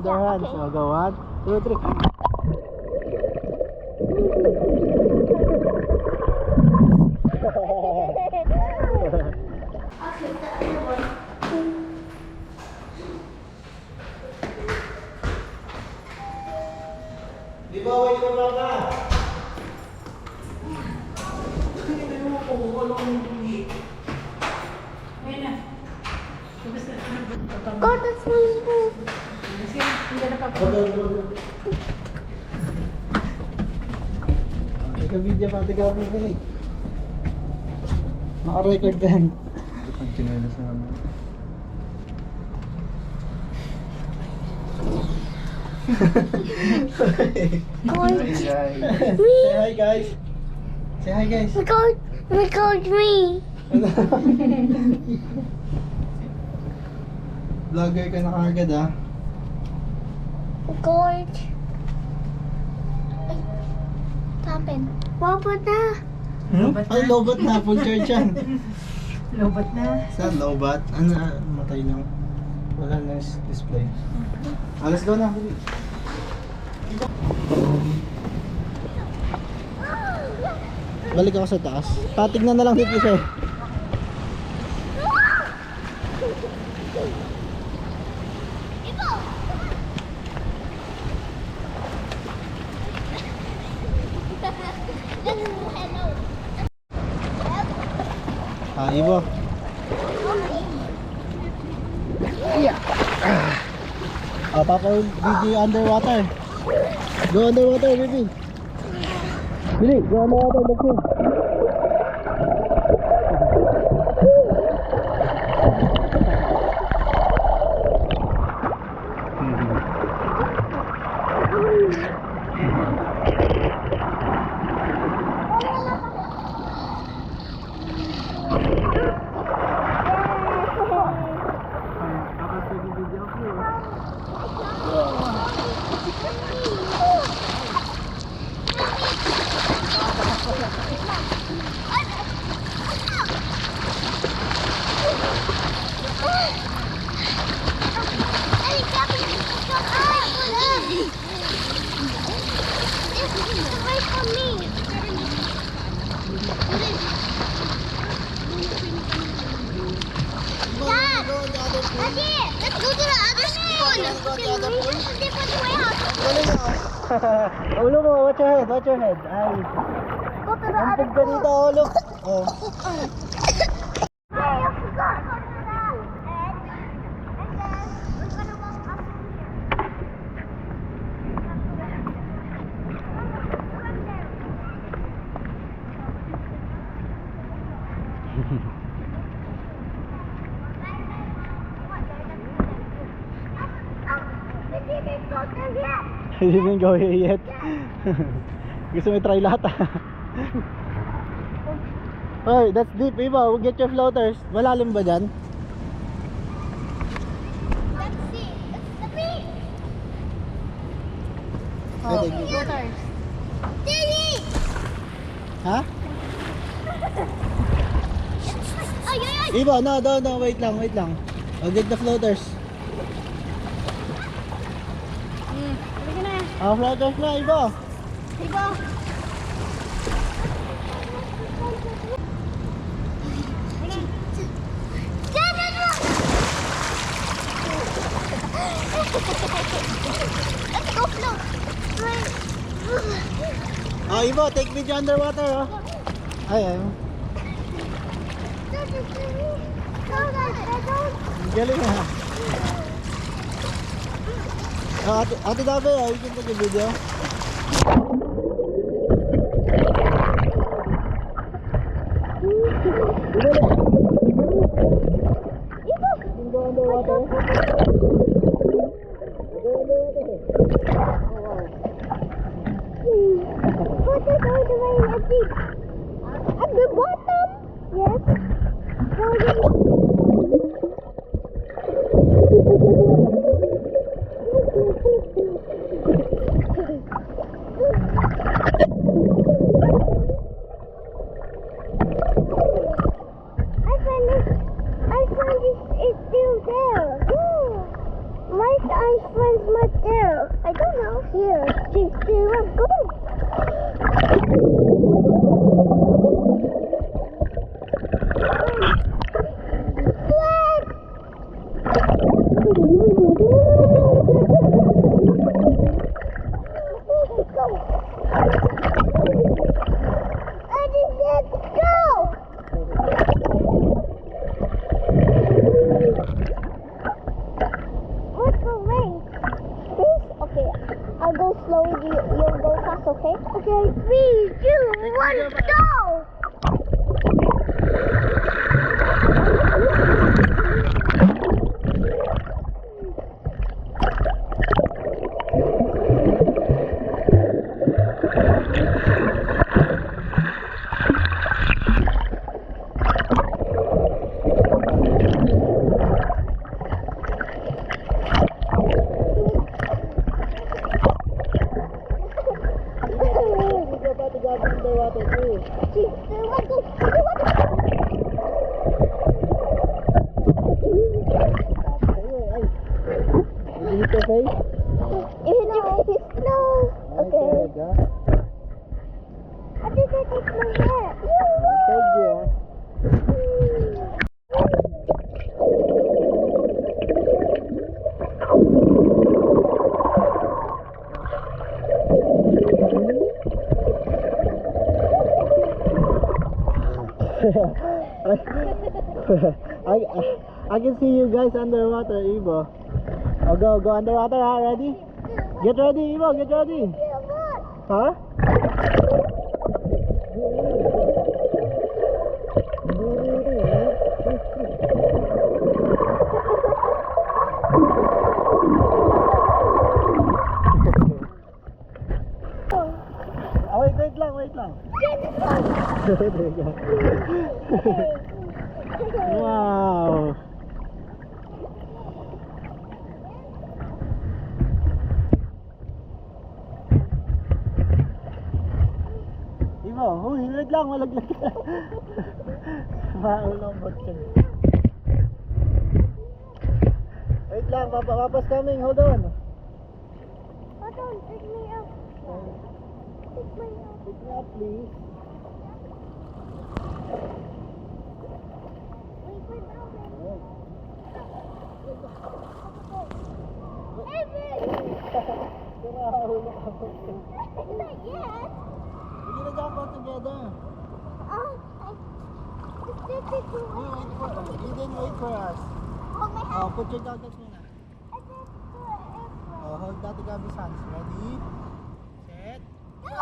hold our hands. Okay. So go 1, 2, 3. Di ba wait ko na ka? Go to swimming pool. Ika video pati ka ako eh. Naka-record din. Pag kinala sa naman. Say hi guys. Say hi guys. Record me. Vlogger ka na kagad ah. Record. Ay, tapin. Robot na. Ay, lobat na. Full charge yan. Lobat na. Saan lobat? Ano? Matay lang. Wala na display. Let's go na. Balik ako sa taas. Patignan na lang dito siya eh. Ibo. Papa DJ underwater. Go underwater, baby. Billy, go underwater, let's go. Ulo mo, watch your head, watch your head. Ay, Go to the ang other pagka dito, ulo. Oh. He didn't go here yet. Gusto mo try lahat ah. Oy, that's deep, Iba. We'll get your floaters. Malalim ba dyan? Let's see. It's the beach. Oh, Floaters. Daddy! ha? Ay, ay, ay! Iba, no, wait lang, wait lang. I'll get the floaters. Halika na. Floaters na, Iba. Ibo. Let's go float. Oh, Iba, take video underwater, oh. Ay, ay. Galing ah. Ate Dabe, you can take a video. Go underwater. At the bottom? Yes. I find this is still there. Why friends met there? I don't know. Here. 3, 2, 1, go. I'll go slow, you'll go fast, okay? Okay, 3, 2, 1, go! Underwater too. 3, 2, 1, go! Did you hit your face? No. Okay. I think I take my hair. I can see you guys underwater, Evo. Oh, go underwater, huh? Ready? Get ready, Evo, get ready. Huh? Wait lang. Wow. Ibo, huy, wait lang, malaglag ka. Maulambot ka. Wait lang, papa's coming, hold on. Hold on, pick me up. Pick me up. Pick me up, please. Wait for Brownie. Nahulog ako. Not yet. We're gonna jump out together. You didn't wait for us. Hold my hand. Oh, put your goggles muna. I just do it. Oh, hold Daddy Gabby's hands. Ready? Set. Go!